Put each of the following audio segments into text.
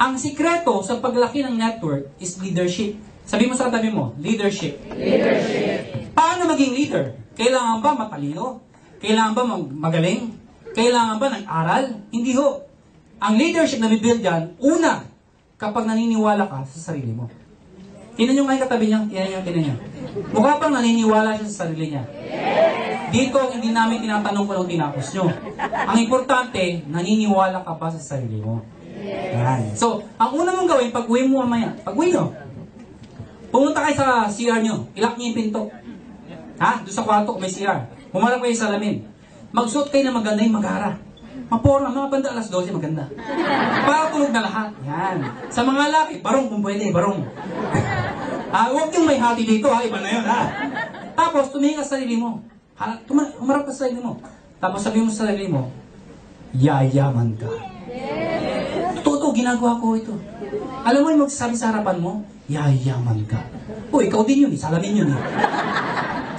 Ang sikreto sa paglaki ng network is leadership. Sabi mo sa katabi mo, leadership. Leadership. Paano maging leader? Kailangan ba matalino? Kailangan ba magaling? Kailangan ba ng aral? Hindi ho. Ang leadership na bibuild yan, una, kapag naniniwala ka sa sarili mo. Tinan nyo ngayon katabi niya, tinan niya. Mukha pang naniniwala siya sa sarili niya. Dito, hindi namin tinatanong kung anong tinapos nyo. Ang importante, naniniwala ka ba sa sarili mo? Yan. So, ang una mong gawin, pag-uwi mo mamaya, pag-uwi nyo, pumunta kayo sa CR nyo, ilak nyo yung pinto. Ha? Doon sa kwarto, may CR. Humarap kayo sa salamin. Magsuot kayo na maganda yung magara. Mapora, mga banda alas 12, maganda. Para tulog na lahat. Yan. Sa mga laki, barong kung pwede, barong. Huwag yung may hati dito, ha? Iba na yun, ha? Tapos, tumingin ka sa sarili mo. Humarap ka sa sarili mo. Tapos sabihin mo sa sarili mo, yayaman ka. Totoo, ginagawa ko ito. Alam mo yung magsasabi sa harapan mo, yayaman ka. Ikaw din yun, salamin yun.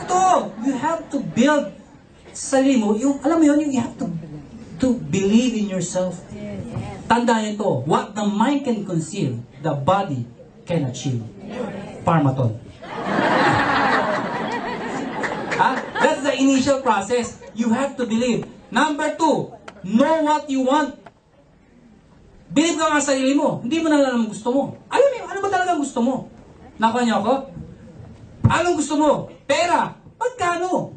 Totoo, you have to build sa sarili mo. Alam mo yun, you have to believe in yourself. Tandaan ito, what the mind can conceive, the body can achieve. Parmaton. That's the initial process. You have to believe. Number 2, know what you want. Believe ka nga sa sarili mo. Hindi mo na alam gusto mo. Alam mo, ano ba talaga gusto mo? Nakuha niyo ako? Anong gusto mo? Pera. Magkano?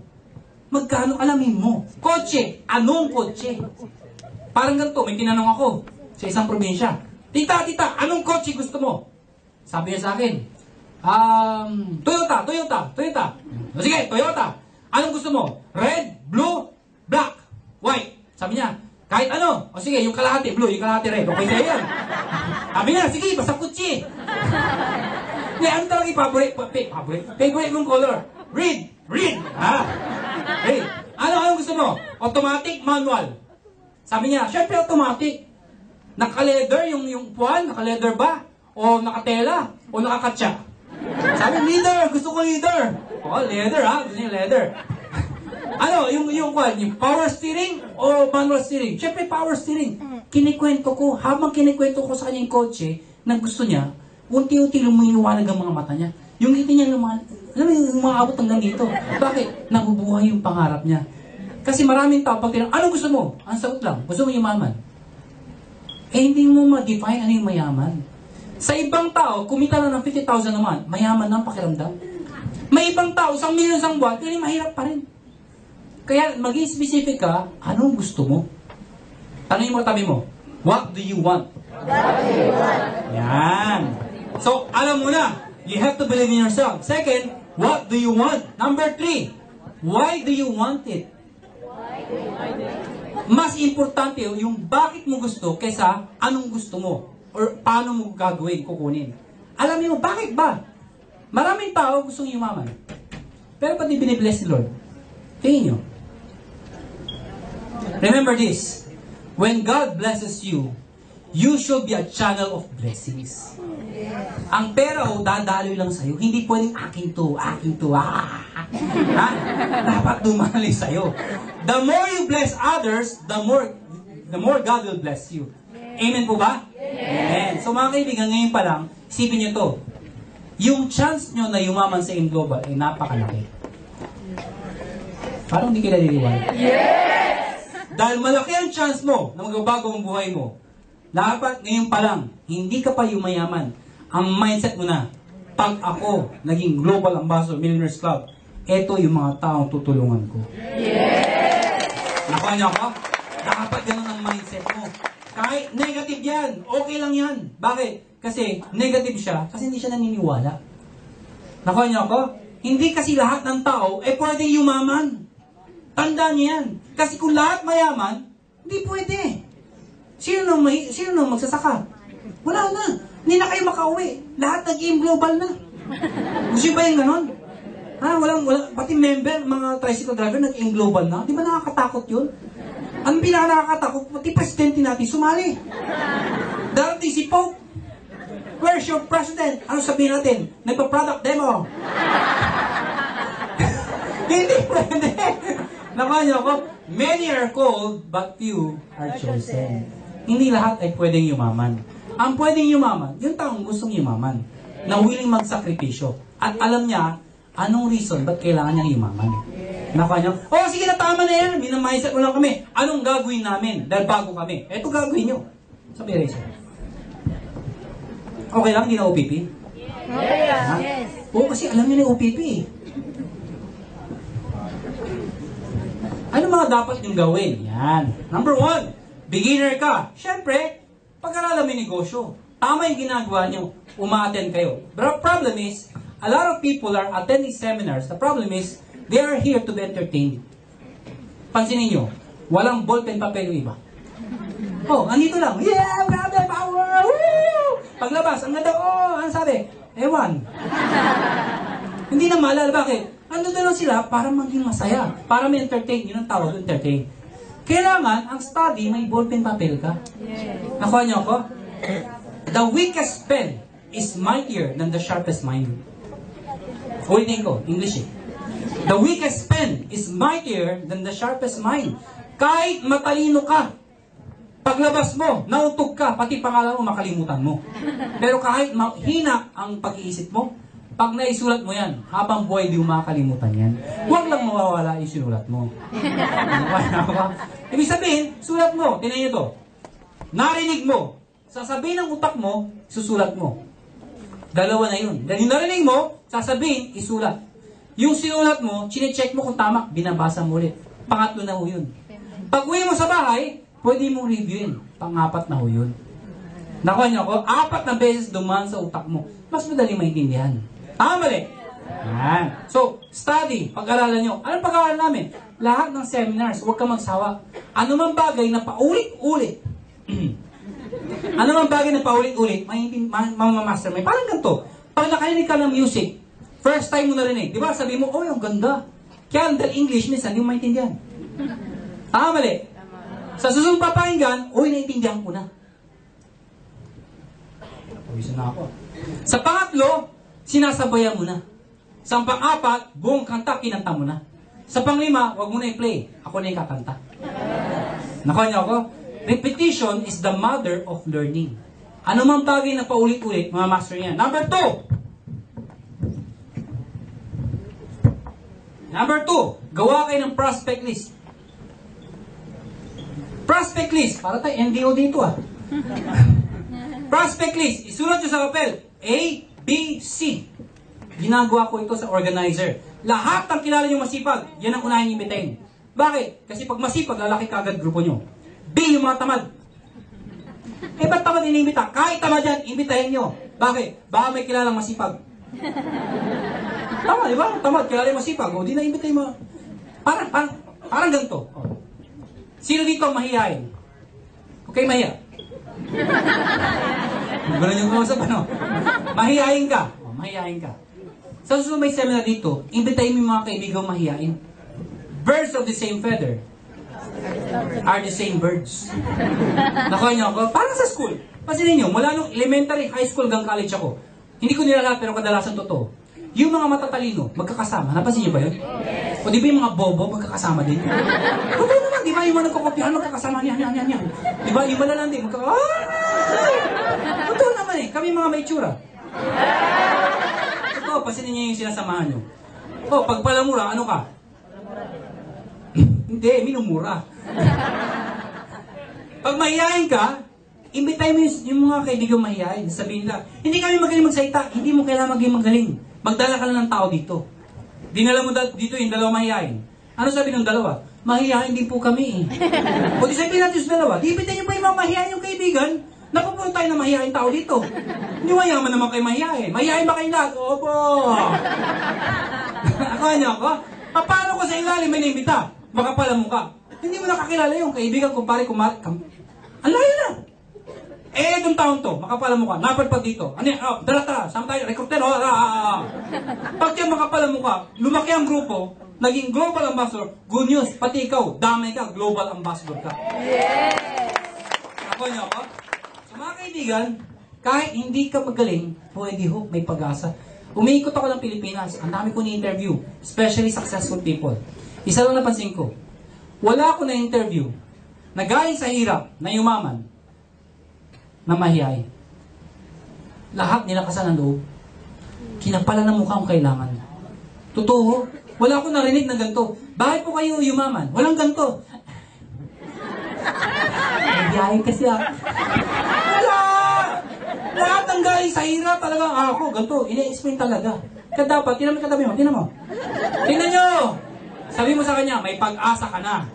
Magkano alamin mo? Kotse. Anong kotse? Parang ganito, may tinanong ako sa isang probinsya. Tita, anong kotse gusto mo? Sabi niya sa akin, Toyota. O sige, Toyota. Anong gusto mo? Red, blue, black, white. Sabi niya, kahit ano. O sige, yung kalahati blue, yung kalahati red. Okay na yan. Sabi niya, sige, basta kutsi. Ano talaga yung favorite mong color? Red. Red. Anong gusto mo? Automatic, manual. Sabi niya, syempre automatic. Naka-leather yung puwan? Naka-leather ba? O nakatela? O nakakatsa? Sabi, leather! Gusto ko leather! Leather Gusto niya leather. Yung power steering o manual steering? Siyempre power steering. Kinikwento ko, habang kinikwento ko sa kanyang kotse na gusto niya, unti-unti lumiliwanag ang mga mata niya. Yung ngiti niya, alam mo yung mga abot hanggang dito. Bakit? Nabubuhay yung pangarap niya. Kasi maraming tao, pag tinanong, anong gusto mo? Ang sagot lang, gusto mo yumaman. Hindi mo ma-define ano yung mayaman. Sa ibang tao, kumita lang ng 50,000 naman, mayaman ng pakiramdam. May ibang tao, 1 million isang buwan, pero mahirap pa rin. Kaya, maging specific ka, anong gusto mo? Tanongin mo tabi mo, what do you want? What do you want? Yan. So, alam mo na, you have to believe in yourself. Second, what do you want? Number 3, why do you want it? Mas importante yung bakit mo gusto kaysa anong gusto mo. Or paano mo gagawin, kukunin. Alam mo, bakit ba? Maraming tao gustong yumaman. Pero pati binibless ni Lord. Tingin nyo. Remember this. When God blesses you, you should be a channel of blessings. Ang pera dadaloy lang sa'yo. Hindi pwedeng akin to. Dapat dumali sa'yo. The more you bless others, the more God will bless you. Amen po ba? Amen. So mga kaibigan, ngayon pa lang, isipin nyo to. Yung chance nyo na yumaman sa AIM Global ay napakalaki. Parang hindi kayo naniniwala. Yes! Dahil malaki ang chance mo na magbabago ang buhay mo. Dapat ngayon pa lang, hindi ka pa yumayaman. Ang mindset mo na, pag ako naging Global Ambassador Millionaires Club, eto yung mga taong tutulungan ko. Yes! Nakuha niyo ako? Dapat ganun ang mindset mo. Kahit negative yan, okay lang yan. Bakit? Kasi negative siya, kasi hindi siya naniniwala. Nakuha niyo ako? Hindi kasi lahat ng tao, pwede yumaman. Tandaan niyo yan. Kasi kung lahat mayaman, hindi pwede. Sino nang magsasaka? Wala na. Hindi na kayo makauwi. Lahat nag-AIM Global na. Gusto ba yung ganon? Walang, pati member, mga tricycle driver, nag-AIM Global na. Di ba nakakatakot yun? Ang pinaka-nakakatakot, pati presidente natin sumali. Darating si Pope. Where's your president? Ano sabihin natin? Nagpa-product demo. Hindi pwede. Nakuha niyo ako? Many are called, but few are chosen. Hindi lahat ay pwedeng yumaman. Ang pwedeng yumaman, yung taong gustong yumaman, na willing magsakripisyo. At alam niya, anong reason, ba't kailangan niya yumaman? Nakuha niyo, oh sige na, tama na yan, minamindset mo lang kami. Anong gagawin namin? Dahil bago kami. Eto gagawin niyo. Sabi rin siya. Okay lang, hindi na OPP? Yes. Oo, kasi alam niyo na yung OPP eh. Ano mga dapat yung gawin? Yan. Number 1, beginner ka. Siyempre, pag-aralan mo yung negosyo. Tama yung ginagawa nyo. Uma-attend kayo. But the problem is, a lot of people are attending seminars. The problem is, they are here to be entertained. Pansinin nyo, walang ballpen papel yung iba. Oh, andito lang. Yeah, grabe, power! Woo! Paglabas, ang ganda, oh, ano sabi? Ewan. Hindi na maalala, bakit? Ano na lang sila para maging masaya, para may entertain. Yun ang tawag, entertain. Kailangan, ang study, may ballpen papel ka. Nakuha niyo ako? The weakest pen is mightier than the sharpest mind. Ulitin ko, English eh. The weakest pen is mightier than the sharpest mind. Kahit matalino ka, paglabas mo, nautog ka, pati pangalan mo, makalimutan mo. Pero kahit hina ang pag-iisip mo, pag naisulat mo yan, habang buhay di mo makakalimutan yan. Huwag lang mawawala yung sinulat mo. Ibig sabihin, sulat mo, tinayin nyo to. Narinig mo, sasabihin ng utak mo, susulat mo. Dalawa na yun. Dahil yung narinig mo, sasabihin, isulat. Yung sinulat mo, chinecheck mo kung tama, binabasa mo ulit. Pangatlo na ho yun. Pag uwi mo sa bahay, pwede mong reviewin. Pang-apat na ho yun. Nakuha niyo ako, 4 na beses dumaan sa utak mo. Mas madali maintindihan. Tama mali. Yan. So, study, pag-aralan nyo. Anong pag-aralan namin? Lahat ng seminars, huwag ka magsawa. Ano man bagay na paulit-ulit. Ano man bagay na paulit-ulit, mamamaster mo. Parang ganito. Pag nakarinig ka ng music, first time mo narinig, di ba? Sabi mo, oh, ang ganda. Kaya dahil English, minsan, hindi mo maintindihan. Tama mali. Sa susunod papakinggan, uy, naintindihan ko na. Pawisa na ako. Sa pangatlo, sinasabayan mo na. Sa pang-4, buong kanta, kinanta mo na. Sa pang-5, wag mo na i-play. Ako na yung kakanta. Nakuha niyo ako? Repetition is the mother of learning. Ano man bagay na paulit-ulit, mamamaster yan. Number 2, gawa kayo ng prospect list. Prospect list. Para tayo NDO dito ah. Prospect list. Isulat nyo sa papel. A, B, C. Ginagawa ko ito sa organizer. Lahat ng kilala nyo masipag, yan ang unahin imbitahin. Bakit? Kasi pag masipag, lalaki ka agad grupo nyo. B, yung mga tamad. Eh, ba't tamad inimbita? Kahit tamad yan, imbitahin nyo. Bakit? Baka may kilalang masipag. Tama, di ba? Tamad, kilala yung masipag. O, di na imbitahin mo. Parang ganito. O. Sino dito ang mahihain? Okay, mahiya. Ganun yung kausap, ano? Mahihain ka. O, mahihain ka. Sa susunod may seminar dito, imbitahin mo yung mga kaibigang mahihain. Birds of the same feather are the same birds. Nakuha niyo ako? Parang sa school. Pansinin niyo, mula nung elementary, high school, hanggang college ako, hindi ko nilalat pero kadalasan totoo. Yung mga matatalino, magkakasama. Napansin niyo ba yun? O di ba yung mga bobo, magkakasama din? Totoo naman, di ba yung mga nagkakopyahan, magkakasama niyan. Di ba? Yung malalang din, Totoo naman eh, kami mga may tsura. Totoo, pansinin niyo yung sinasamahan niyo. O, pag palamura, ano ka? Hindi, minumura. Pag mahihain ka, imbitay mo yung mga kaibigang mahihain. Sabihin ka, hindi kami magaling magsalita, hindi mo kailangan maging magaling. Magdala ka lang ng tao dito. Dinala mo dito yung dalawang mahihain. Ano sabi ng dalawa? Mahihain din po kami eh. O di sabihin natin sa dalawa, di imbitay niyo pa yung mga mahihain yung kaibigan, napupunta tayo ng mahihain tao dito. Hindi mayaman naman kayo mahihain. Mahihain ba kayo lahat? Opo! Ako niyo ako? Paano ko sa ilalim may naimbita? Makapal ang mukha. Hindi mo nakakilala yung kaibigan, kumpare, kumari. Ang layo na. Eh, itong taon to, makapal ang mukha. Napadpad dito. Ano yan? Oh, tara. Sama tayo. Recruiter. Pag yung makapal ang mukha, lumaki ang grupo, naging global ambassador. Good news. Pati ikaw, damay ka, global ambassador ka. Yes! Ako niyo ako? So mga kaibigan, kahit hindi ka magaling, pwede ho, may pag-asa. Umiikot ako ng Pilipinas. Ang dami ko ni-interview, especially successful people. Isa lang napansin ko, wala ako na-interview na galing sa hirap, na yumaman, na mahihain. lahat nilakasan ng loob. Kinapalan ng mukha kung kailangan. Totoo. Wala akong narinig na ganito. Bakit po kayo yumaman? Walang ganito. Nagyayin kasi ako. Wala! Lahat ng galing sa hirap talaga ako. Ganito. Ina-explain talaga. Kaya dapat, tinan mo katabi mo. Tinan mo. Tingnan nyo! Sabi mo sa kanya, may pag-asa ka na.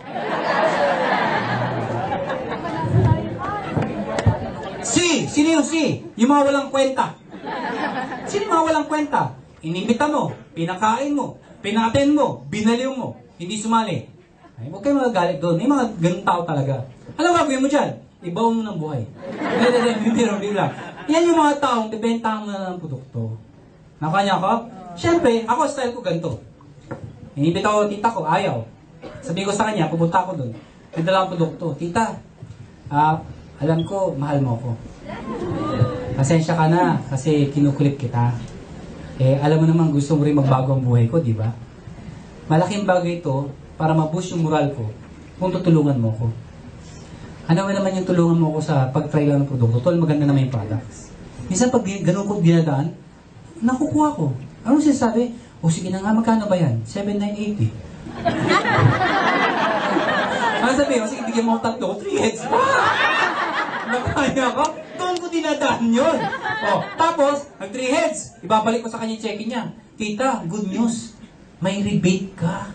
Sino yung si? Yung mga walang kwenta. Sino yung mga walang kwenta? Inimbita mo, pinakain mo, pinaten mo, binaliw mo, hindi sumali. Ay, huwag kayo magagalit doon. May mga ganun tao talaga. Alam mo, gagawin mo dyan? Ibaw mo ng buhay. Hindi lang. Yan yung mga taong bibentahan mo na ng produkto. Nakanya ko? Siyempre, ako style ko ganito. Inibita ko tita ko, ayaw. Sabi ko sa kanya, pupunta ako doon. Nagdala akong produkto. Tita, alam ko, mahal mo ako. Pasensya ka na kasi kinukulit kita. Alam mo naman gusto mo rin magbago ang buhay ko, di ba? Malaking bagay ito para ma-boost yung moral ko kung tutulungan mo ko. Ano naman yung tulungan mo ko sa pag-try lang ng produkto? Tol, maganda naman yung products. Minsan pag ganun ko dinadaan, nakukuha ko. Anong sinasabi? O sige na nga, magkano ba yan? 7,980. Ano sabi? O sige, bigyan mo ako tatlo. 3 heads. Nakaya ko? Doon ko dinadaan yun. Tapos, nag 3 heads. Ibabalik ko sa kanya yung check-in niya. Tita, good news. May rebate ka.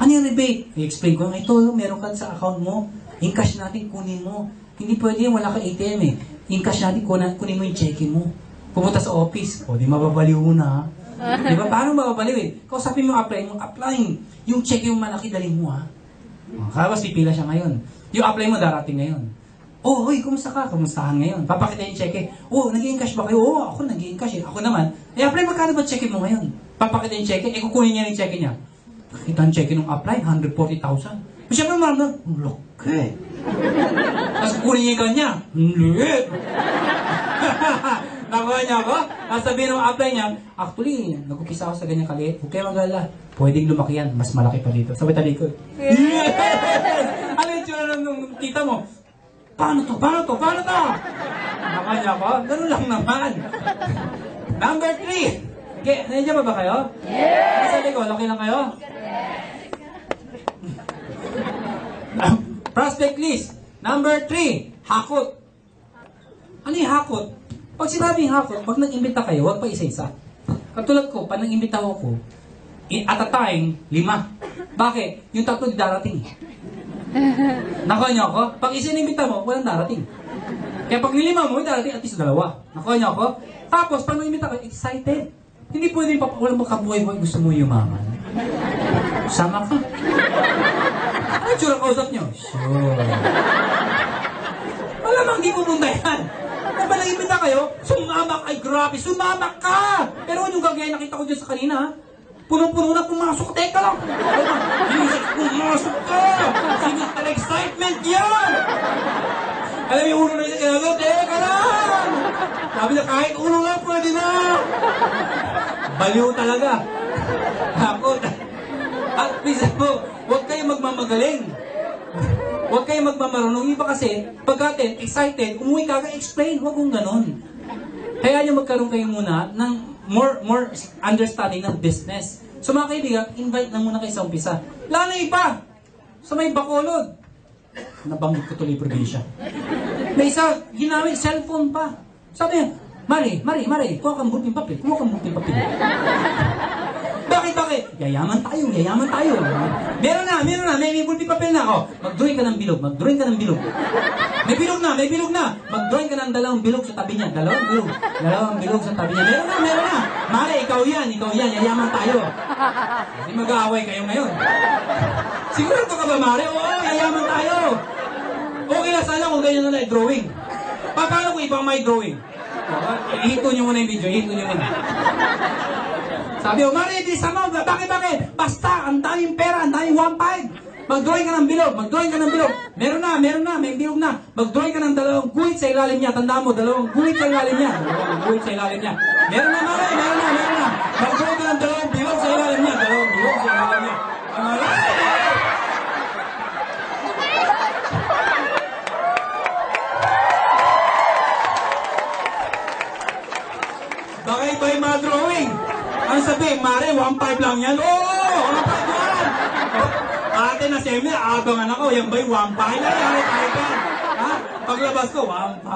Ano yung rebate? I-explain ko. Ito, meron ka sa account mo. In cash natin, kunin mo. Hindi pwede yan, wala ka ATM eh. In cash natin, kunin mo yung check-in mo. Pumunta sa office. O, di mababaliw mo na. Di ba? Paano mababaliw eh? Kausapin mo, apply mo. Yung check-in mo malaki, daling mo ha. Kapag pipila siya ngayon. Yung apply mo, darating ngayon. Hoy, kumusta ka? Kumustahan ngayon? Papakita yung check-in. Nag-i-in cash ba kayo? Ako nag-i-in cash eh. Ako naman. Apply, magkano ba check-in mo ngayon? Papakita yung check-in. Kukunin niya yung check-in niya. Pakita yung check-in ng apply, 140,000. Siyempre, marami. Laki. Tapos kukunin niya yung kanya. Liit. Nakuha niya ako. Tapos sabihin ng apply niya, actually, nag-upisa ako sa ganyang kaliit. Huwag kayo mag-alala. Pwedeng lumaki yan. Mas malaki pa dito. Sabay talikod. Yes! Ano yung tsura ng tita mo? Paano to? Nakuha niya ako. Ganun lang naman. Number 3. Okay, nandiyan ba kayo? Yes! Sabi ko, laki lang kayo? Prospect list. Number 3. Hakot. Ano yung hakot? Pag sinabing hakot, pag nag-imbita kayo, huwag pa isa-isa. Katulad ko, pag nag-imbita ko, at a time, 5. Bakit? Yung 3 di darating. Nakuha niyo ako? Pag isa-inimbita mo, walang darating. Kaya pag yung 5 mo, darating at least 2. Nakuha niyo ako? Tapos, pag nag-imbita kayo, excited. Hindi pwede walang makabuhay-buhay, gusto mo yumaman. Sama ka. Ano tsura kausap niyo? Sure. Malamang di pupunta yan. Diba nag-imbita kayo? Sumamak! Ay grabe, sumamak ka! Pero yung gagaya nakita ko dyan sa kanina, puno-puno na pumasok. Teka lang! Pumasok ka! Sinita na excitement yan! Alam yung ulo na yung kinagod, teka lang! Sabi na kahit ulo lang, pwede na! Baliw talaga. Hakot. At please po, huwag kayong magmamagaling. Huwag kayong magmamarunong. Iba kasi, pagkatin, excited, umuwi ka, explain. Huwag kong ganon. Kaya nyo magkaroon kayo muna ng more understanding ng business. So mga kaibigan, invite na muna kayo sa umpisa. Lalo iba, sa may Bacolod. Nabanggit ko tuloy probinsya. May isa, ginamit cellphone pa. Sabi niya, Mari, kuha kang bulping papel. Bakit? Yayaman tayo. Meron na, may bulping papel na ako. Mag-drawing ka ng bilog. May bilog na. Mag-drawing ka ng 2 bilog sa tabi niya. 2 bilog sa tabi niya. Meron na. Mari, ikaw yan, yayaman tayo. Hindi mag-aaway kayo ngayon. Siguro ka ba, Mari? Oo, yayaman tayo. Okay na sana kung ganyan na drawing. Paano kung ibang may drawing? Ihito nyo muna yung video, Sabi ko, Mari, di sama, bakit? Basta, ang daming pera, ang daming 1.5. Mag-drawing ka ng bilog. Meron na, may bilog na. Mag-drawing ka ng 2 guhit sa ilalim niya. Tandaan mo, 2 guhit sa ilalim niya. Meron na, Mari, meron na. Mag-drawing ka ng 2 bilog sa ilalim niya. 2 bilog sa ilalim niya. Baka iba yung mga drawing. Ang sabi, Mare, 1.5 lang yan. Oo, 1.5 yan. Ate na semi, abangan ako. Yan ba yung 1.5? Ay, ha? Paglabas ko, 1.5.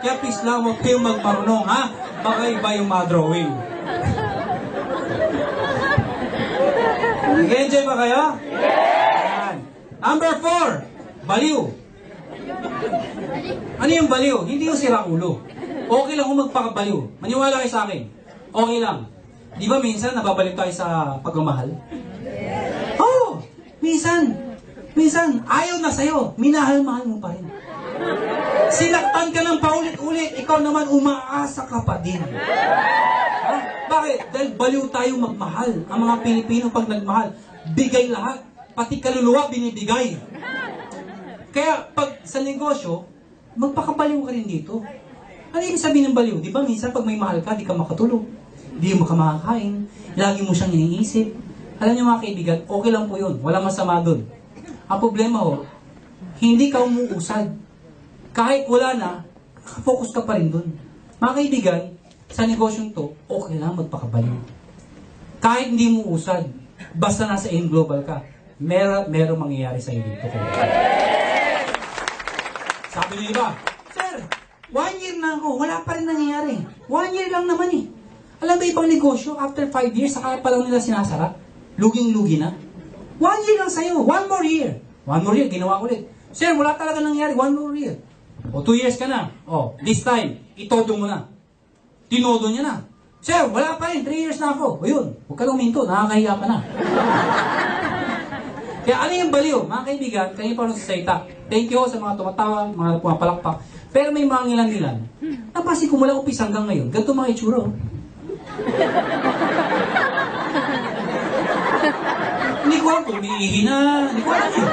Kaya please lang, huwag kayong magmarunong, ha? Baka iba yung mga drawing. Nag-enjoy ba kayo? Yes! Number 4, baliw. Ano yung baliw? Hindi yung sira ulo. Okay lang kung magpakabaliw. Maniwala kayo sa akin. Okay lang. Di ba minsan nababaliw tayo sa pagmamahal? Oo! Minsan ayaw na sa'yo. Minahal-mahal mo pa rin. Sinaktan ka ng paulit-ulit. Ikaw naman umaasa ka pa din. Ha? Bakit? Dahil baliw tayo magmahal. Ang mga Pilipino pag nagmahal, bigay lahat. Pati kaluluwa binibigay. Kaya pag sa negosyo, magpakabaliw ka rin dito. Ano yung sabihin ng baliw? Di ba minsan pag may mahal ka, di ka makatulog. Di mo makakain. Lagi mo siyang iniisip. Alam niyo mga kaibigan, okay lang po yun. Walang masama dun. Ang problema ho, hindi ka umuusad. Kahit wala na, focus ka pa rin dun. Mga kaibigan, sa negosyong to, okay lang magpakabaliw. Kahit hindi mo usad, basta nasa in global ka, meron mangyayari sa iyo dito. Sabi niyo iba, Sir, 1 year na ako, wala pa rin nangyayari. 1 year lang naman eh. Alam ba ibang negosyo, after 5 years, saka pa lang nila sinasara? Luging-lugi na. 1 year lang sa'yo, 1 more year. 1 more year, ginawa ulit. Sir, wala talaga nangyayari, 1 more year. O 2 years ka na. O, this time, itodo mo na. Tinodo niya na. Sir, wala pa rin, 3 years na ako. O yun, huwag ka lang minto, nakakahiya ka na. Kaya ano yung baliw? Mga kaibigan, kanina pa rin sa salita. Thank you sa mga tumatawa, mga pumapalakpak. Pero may mga ngilan-ngilan. Napasi ko mula upis hanggang ngayon. Ganito mga itsura. Hindi ko alam kung umiihi na. Hindi ko alam yun.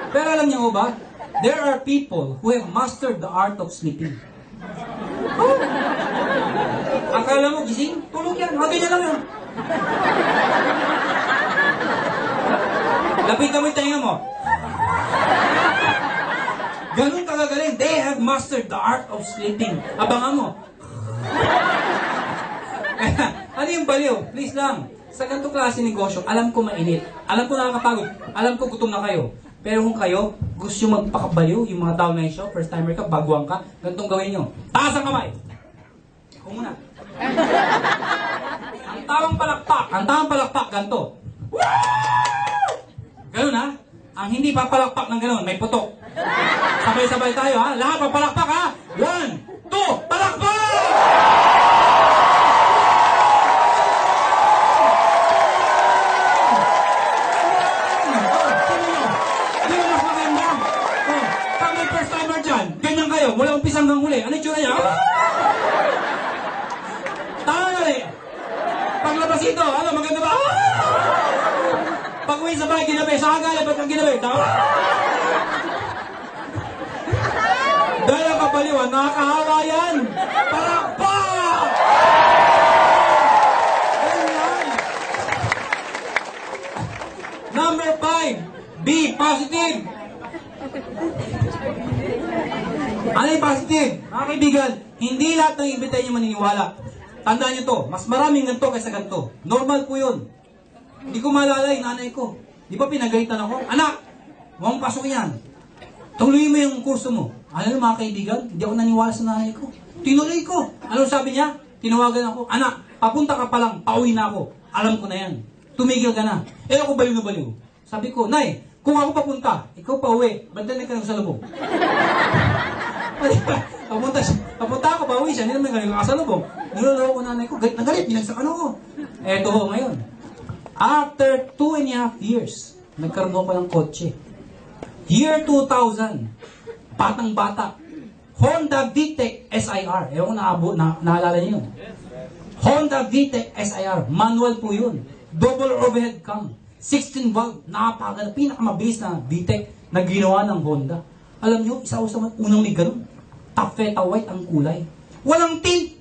Pero alam niyo ba? There are people who have mastered the art of sleeping. Oh. Akala mo gising? Tulog yan. Ganyan lang yun. Lapitan mo yung tainga mo. Ganun kagagaling. They have mastered the art of sleeping. Abangan mo. Ano yung baliw? Please lang. Sa ganitong klase negosyo, alam ko mainit. Alam ko nakakapagod. Alam ko gutom na kayo. Pero kung kayo, gusto nyo magpakabaliw, yung mga tao na show, first timer ka, baguang ka, ganitong gawin nyo. Taas ang kamay. Ako muna. Ang tawang palakpak, ganito. Ganun ha? Ang hindi papalakpak ng ganun, may putok. Sabay-sabay tayo ha? Lahat papalakpak ha? 1, 2, palakpak! Pag may first timer dyan, ganyan kayo, mula umpis hanggang huli. Ano yung tsura niya? Tama na rin. Paglabas ito, ano, maganda ba? Pag-uwi sa bahay, ginabi. Saan ka labat ang ginabi? Dahil ang kabaliwan, nakakahawa yan. Palakpak! Ganyan. Number 5, be positive. Ano yung positive? Mga kaibigan, hindi lahat ng ibitay niyo maniniwala. Tandaan niyo to, mas maraming ganito kaysa ganito. Normal po yun. Hindi ko maalala yung nanay ko. Di ba pinagalitan ako? Anak, huwag pasok yan. Tuloy mo yung kurso mo. Alam mo mga kaibigan, hindi ako naniwala sa nanay ko. Tinuloy ko. Ano sabi niya? Tinawagan ako, anak, papunta ka pa lang, pauwi na ako. Alam ko na yan. Tumigil ka na. Eh ako baliw na baliw. Sabi ko, Nay, kung ako papunta, ikaw pauwi, ba't na ka sa lubong? Papunta ako, pauwi siya, hindi naman galing ka sa lubong. Niloloko ko nanay ko, galit na galit, binagsakan ako. Eto ho ngayon. After 2.5 years, nagkaroon ako ng kotse. Year 2000, batang-bata. Honda VTEC SIR. Ewan ko naalala niyo yun. Honda VTEC SIR. Manual po yun. Double overhead cam. 16 valve. Napakaganda. Pinakamabilis na VTEC na ginawa ng Honda. Alam niyo, isa sa unang may ganun. Taffeta white ang kulay. Walang tint.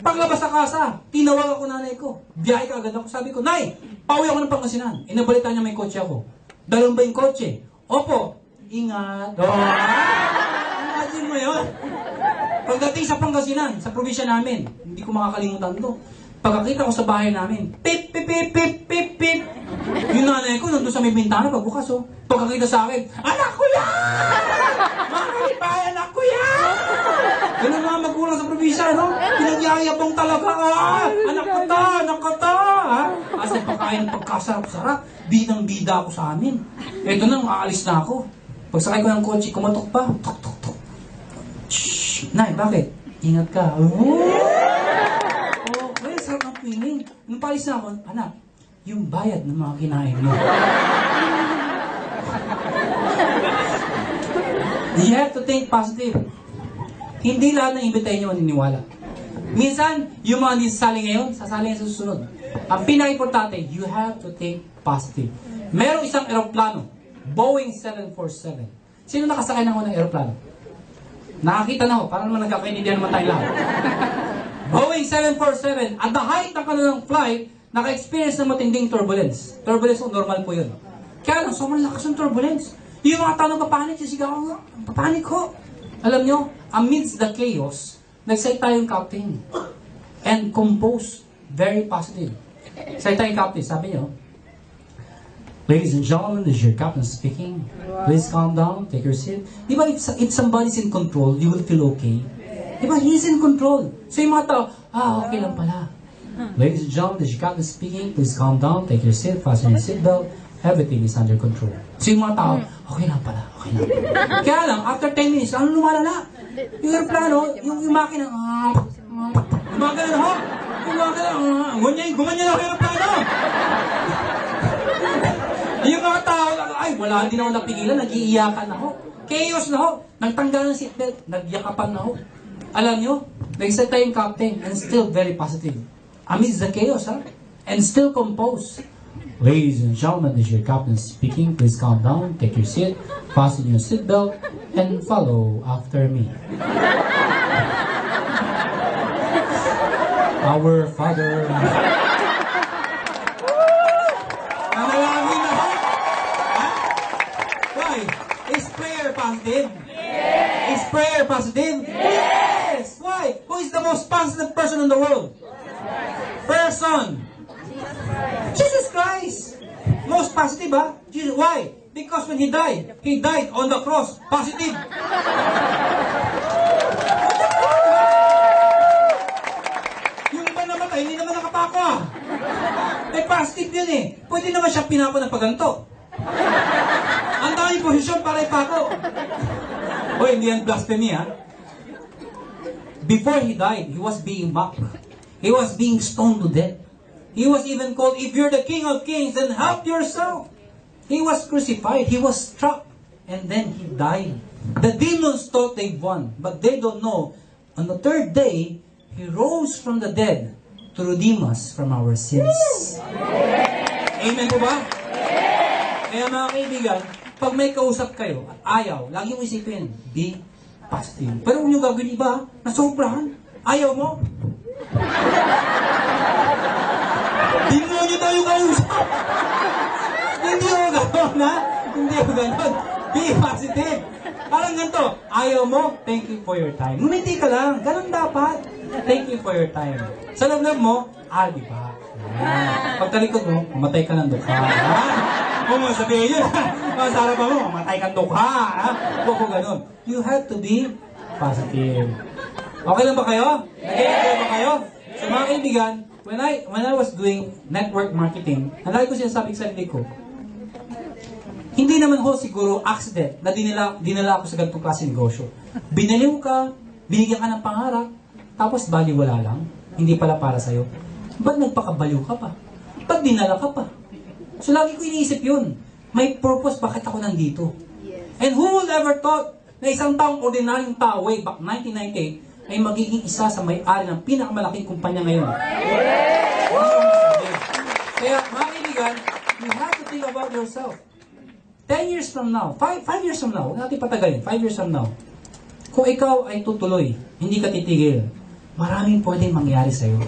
Paglabas sa kasa, tinawag ako nanay ko. Biyahe ka agad ako. Sabi ko, Nay, pauwi ako ng Pangasinan. Inabalita niya may kotse ako. Dalawang ba yung kotse? Opo. Ingat. Oh. Imagine mo yun. Pag Pagdating sa Pangasinan, sa probinsya namin, hindi ko makakalimutan to. Pagkakita ko sa bahay namin, pip, pip, pip, pip, pip, pip. Yung nanay ko, nandun sa may bintana, pagbukas, oh. Pagkakita sa akin, anak ko yan! Mga kalipay, anak ko yan! Ganun mga magulang sa probinsya, no? Pinagyayabang talaga, anak ka ta, ha? As in, pagkain ng pagkasarap-sarap, bidang-bida ako sa amin. Eto nang, aalis na ako. Pagsakay ko ng kotse, kumatok pa, tok, tok, tok. Shhh! Nay, bakit? Ingat ka. Well, sarap ng feeling. Nung palis na ako, anak, yung bayad ng mga kinain mo. You have to think positive. Hindi lahat ng imbitahin nyo maniniwala. Minsan, yung mga nisasali ngayon, sasali sa susunod. Ang pinaka-importante, you have to think positive. Merong isang eroplano, Boeing 747. Sino nakasakay na ako ng eroplano? Nakakita na ako, para naman nagkakaintindihan naman tayo lahat. Boeing 747, at the height ng kanilang flight, naka-experience ng matinding turbulence. Turbulence, normal po yun. Kaya lang, sobrang lakas ng turbulence. Yung mga tao nagpapanik, sisigaw ko, papanik ko. Alam nyo, amidst the chaos, nag-say tayong captain. And compose, very positive. Say tayong captain, sabi nyo, ladies and gentlemen, this is your captain speaking. Please calm down, take your seat. Di ba, if somebody's in control, you will feel okay. Di ba, he's in control. So yung mga tao, okay lang pala. Ladies and gentlemen, this is your captain speaking. Please calm down, take your seat, fasten your seatbelt. Everything is under control. So yung mga tao, okay lang pala, okay lang. Kaya lang, after 10 minutes, ano lumalala? Yung aeroplano, yung makina, gumagana na ho. Gumagana, gumanyan na ang aeroplano. Yung mga tao, ay, wala, hindi na ako napigilan, nag-iiyakan na ho. Chaos na ho. Nagtanggal ng seatbelt, nagyakapan na ho. Alam nyo, nag-set tayong captain and still very positive. Amidst the chaos, ha? And still composed. Ladies and gentlemen, this is your captain speaking. Please calm down, take your seat, fasten your seatbelt, and follow after me. Our Father. Nanalangin na ho? Ha? Why? Is prayer positive? Yes! Is prayer positive? Yes! Why? Who is the most positive person in the world? Person. Jesus Christ! Most positive, ha? Jesus. Why? Because when He died on the cross. Positive. Yung iba namatay, hindi naman nakapako, ha? Eh, positive yun, eh. Pwede naman siya pinako ng paganto. Ang daming posisyon para ipako. O, hindi yan blasphemy, ha? Before He died, He was being mocked. He was being stoned to death. He was even called, if you're the King of Kings, then help yourself. He was crucified. He was struck. And then He died. The demons thought they won, but they don't know. On the third day, He rose from the dead to redeem us from our sins. Amen po ba? Kaya mga kaibigan, pag may kausap kayo at ayaw, lagi mo isipin, be positive. Pero kung yung gagawin iba, nasobrahan, ayaw mo, demonyo daw yung kausap. Hindi ko gano'n, ha? Hindi ko gano'n. Be positive. Parang ganito, ayaw mo, thank you for your time. Ngumiti ka lang, ganun dapat. Thank you for your time. Sa loob mo, di ba? Pagtalikod mo, mamatay ka ng dukha. Kung mo sabihin yun, sa harapan mo, mamatay ka ng dukha. Huwag ko ganun. You have to be positive. Okay lang ba kayo? Nag-enjoy ba kayo? So mga kaibigan, when I was doing network marketing, nalagi ko sinasabi sa sarili ko, hindi naman ho siguro accident na dinala ako sa ganitong klase negosyo. Binaliw ka, binigyan ka ng pangarap, tapos baliwala lang, hindi pala para sa'yo. Ba't nagpakabaliw ka pa? Ba't dinala ka pa? So lagi ko iniisip yun. May purpose, bakit ako nandito? And who would ever thought na isang taong ordinaryong tao way back 1998 ay magiging isa sa may-ari ng pinakamalaking kumpanya ngayon. Kaya, mga kaibigan, you have to think about yourself. 10 years from now, 5 years from now, huwag natin patagalin, 5 years from now, kung ikaw ay tutuloy, hindi ka titigil, maraming pwedeng mangyari sa'yo.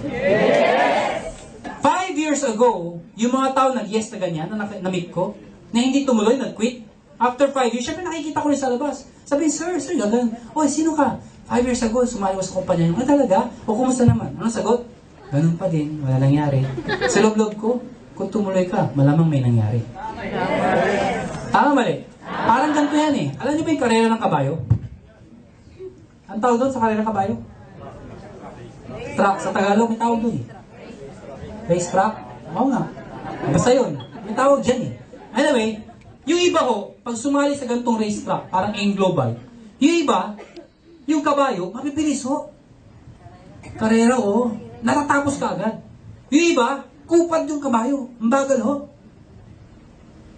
5 years ago, yung mga tao nag-yes na ganyan, na-meet ko, na hindi tumuloy, nag-quit. After 5 years, syempre nakikita ko rin sa labas. Sabihin, sir, gagan. O, sino ka? 5 years ago, sumali ko sa kumpanya nyo. Talaga? O kumusta naman? Anong sagot? Ganun pa din, wala nangyari. Sa loob-loob ko, kung tumuloy ka, malamang may nangyari. Tama mali? Parang ganito yan eh. Alam niyo ba yung karera ng kabayo? Ang tawag doon sa karera ng kabayo? Track. Sa Tagalog, may tawag doon eh. Race track? Oo nga. Basta yun. May tawag dyan eh. Anyway, yung iba ho, pag sumali sa ganitong race track, parang AIM Global, yung iba, yung kabayo, mapipilis ho. Karera ho, natatapos ka agad. Yung iba, kupad yung kabayo. Ang bagal ho.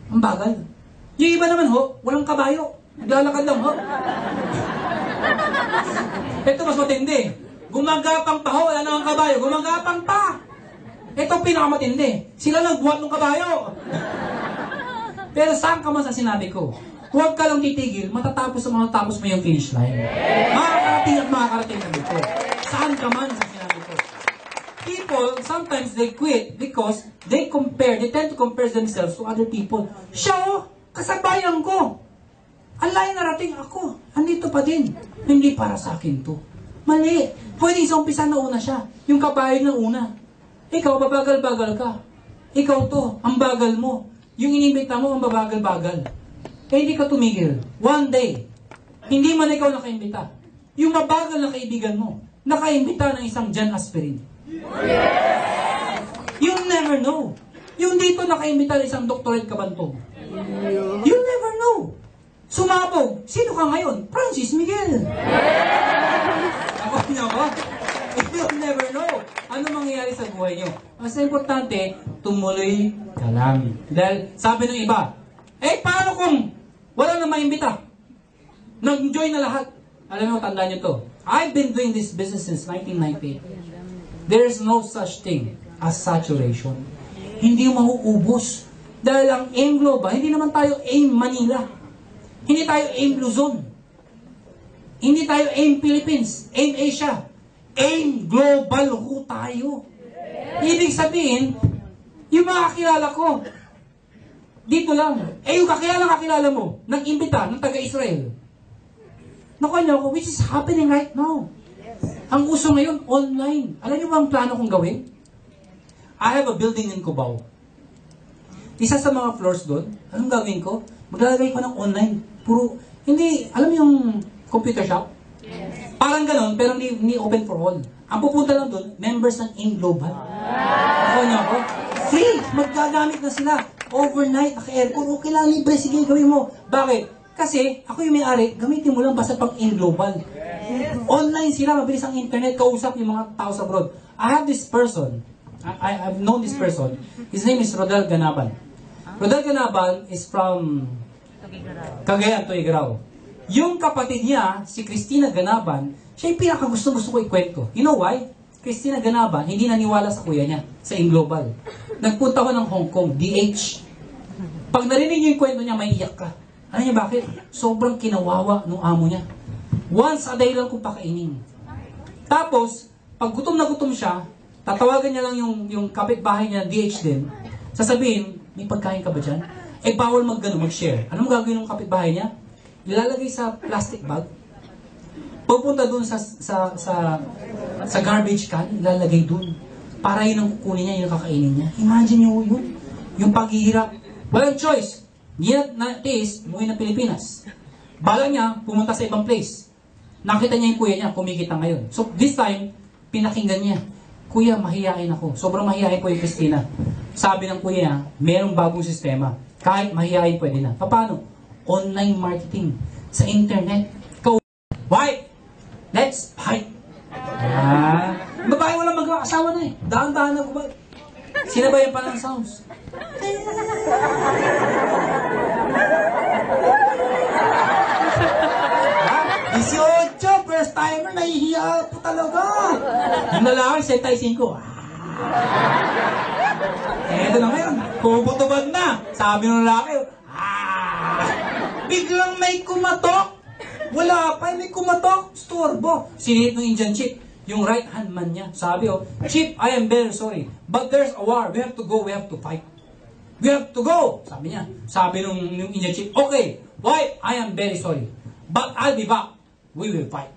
Ang bagal. Yung iba naman ho, walang kabayo. Naglalakad lang ho. Ito mas matindi. Gumagapang pa ho, wala nang kabayo. Gumagapang pa. Ito pinakamatindi. Sila nagbuhat ng kabayo. Pero saan ka man sa sinabi ko? Huwag ka lang titigil, matatapos mo yung finish line. Makakarating at makakarating ka dito. Saan ka man sa sinabi ko? People, sometimes they quit because they tend to compare themselves to other people. Siya oh, kasabayan ko. Ang layo narating ako. Andito pa din. Hindi para sa akin to. Mali. Pwede isang umpisa na una siya. Yung kabayo na una. Ikaw, babagal-bagal ka. Ikaw to, ang bagal mo. Yung inimbita mo, ang babagal-bagal. Kaya hindi ka tumigil. One day, hindi man ikaw nakaimbita. Yung mabagal na kaibigan mo, nakaimbita ng isang John Aspirin. You never know. Yung dito nakaimbita ng isang doctorate kabantog. You never know. Sumabog. Sino ka ngayon? Francis Miguel. Ako niyo ba? You never know. Ano mangyayari sa buhay nyo? Mas importante, tumuloy ka lang. Dahil sabi ng iba, paano kung wala na maimbita? Nag-enjoy na lahat. Alam mo, tandaan nyo to. I've been doing this business since 1998. There is no such thing as saturation. Hindi mo mauubos. Dahil ang AIM Global, hindi naman tayo AIM Manila. Hindi tayo AIM Luzon. Hindi tayo AIM Philippines. AIM Asia. AIM Global ho tayo. Ibig sabihin, yung mga kakilala ko, dito lang. Yung kakilala mo, nag-imbita ng taga-Israel. Nakuha niyo ako, which is happening right now. Ang uso ngayon, online. Alam niyo ba ang plano kong gawin? I have a building in Cubao. Isa sa mga floors doon, anong gagawin ko? Maglalagay ko ng online. Puro, hindi, alam mo yung computer shop? Parang ganon, pero hindi open for all. Ang pupunta lang doon, members ng AIM Global. Nakuha niyo ako? Free! Maggagamit na sila. Overnight, naka-aircon, okay lang, libre, sige, gawin mo. Bakit? Kasi, ako yung may-ari, gamitin mo lang basta pang AIM Global. Online sila, mabilis ang internet, kausap yung mga tao sa abroad. I have this person, I've known this person, his name is Rodel Ganaban. Rodel Ganaban is from Cagayan, Tuigaraw. Yung kapatid niya, si Christina Ganaban, siya yung pinakagusto-gusto ko ikwento. You know why? Christina Ganaban, hindi naniwala sa kuya niya, sa AIM Global. Nagpunta ko ng Hong Kong, DH. Pag narinig niyo yung kwento niya, may iyak ka. Alam niya bakit? Sobrang kinawawa nung amo niya. Once a day lang kung pakainin. Tapos, pag gutom na gutom siya, tatawagan niya lang yung kapitbahay niya, DH din. Sasabihin, may pagkain ka ba dyan? Bawal mag-share. Ano gagawin ng kapitbahay niya? Ilalagay sa plastic bag. Pupunta dun sa garbage can, ilalagay dun. Para yun ang kukunin niya, yun ang kakainin niya. Imagine nyo yun. Yung paghihirap. Walang choice. Hindi na taste, umuwi ng Pilipinas. Bala niya, pumunta sa ibang place. Nakita niya yung kuya niya, kumikita ngayon. So, this time, pinakinggan niya. Kuya, mahihain ako. Sobrang mahihain po yung Christina. Sabi ng kuya niya, merong bagong sistema. Kahit mahihain, pwede na. Paano? Online marketing. Sa internet. Why? Let's fight. Babae walang mag-asawa na eh. Dahan-dahan na babae. Sinabayan pa ng sounds. 18, first timer, nahihiya po talaga. Yung lalaki, 75. Eto na ngayon, puputubad na. Sabi ng lalaki, biglang may kumatok. Wala pa, may kumatok. Storbo. Sinihit ng Indian chief, yung right hand man niya. Sabi, Chief, I am very sorry, but there's a war. We have to go, we have to fight. We have to go. Sabi niya. Sabi nung Indian chief, okay, why? I am very sorry, but I'll be back. We will fight.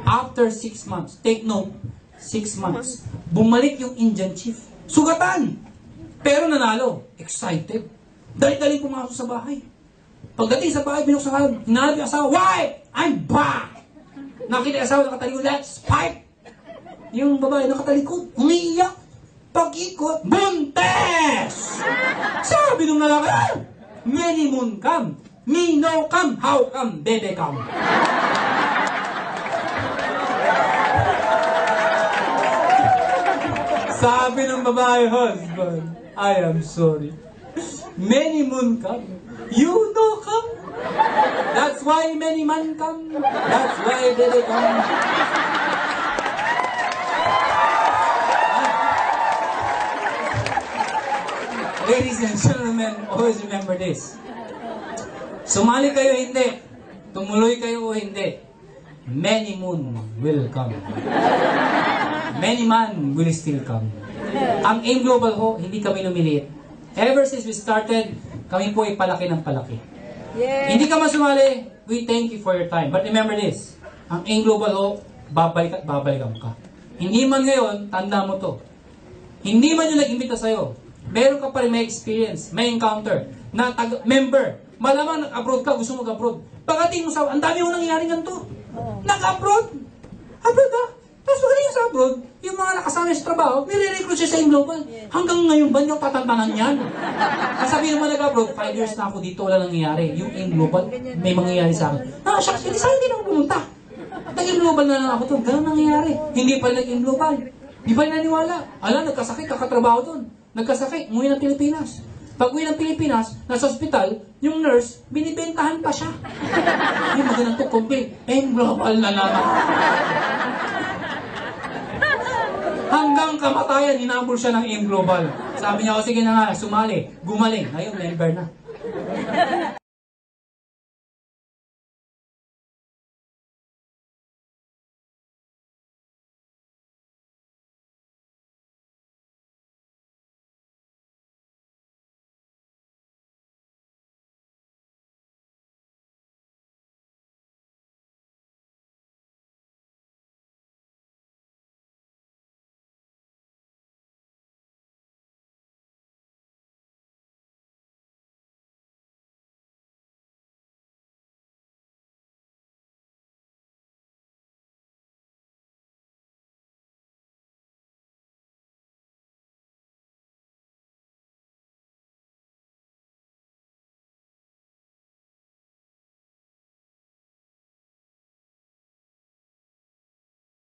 After 6 months, take note, 6 months, bumalik yung Indian chief. Sugatan! Pero nanalo. Excited. Dali-dali pumasok sa bahay. Pagdating sa bahay, binuksan ka, hinanap yung asawa, why? I'm back! Nakita yung asawa, nakatalikod, let's fight! Yung babae nakatalikod, umiiyak. Pag-ikot, buntes! Sabi nung lalaki, many moon come, me no come, how come, bebe come? Sabi ng babae, husband, I am sorry. Many moon come, you no come. That's why many man come. That's why bebe come. Ladies and gentlemen, always remember this. Sumali kayo hindi, tumuloy kayo o hindi, many moon will come. Many man will still come. Ang AIM Global ho, hindi kami lumiliit. Ever since we started, kami po ay palaki ng palaki. Yeah. Hindi ka man sumali, we thank you for your time. But remember this, ang AIM Global ho, babalik at babalikan ka. Hindi man ngayon, tanda mo to. Hindi man yung nag-imbita sa'yo, meron ka pa rin may experience, may encounter, na member. Malamang nag-abroad ka, gusto mo mag-abroad. Pagdating mo sa, ang dami mo nangyayari ganito. Nag-abroad. Abroad ha? Tapos pagdating sa abroad, yung mga nakasama sa trabaho, nire-recruit siya sa AIM Global. Hanggang ngayon ba niyong tatantanan yan? Kasabihin mo nag-abroad, 5 years na ako dito, wala nangyayari. Yung AIM Global, may mangyayari sa akin. Shucks, hindi saan hindi na ako pumunta. Nag-AIM Global na lang ako to. Ganun nangyayari. Hindi pa nag-AIM Global. Di pa naniwala. Ala, nagkasakit, kakatrabaho doon. Nagkasakit, umuwi ng Pilipinas. Pag uwi ng Pilipinas, nasa ospital, yung nurse, binibentahan pa siya. Yung magandang to, kumpi, AIM Global na naman. Hanggang kamatayan, hinabol siya ng AIM Global. Sabi niya, o sige na nga, sumali, gumaling. Ngayon, member na.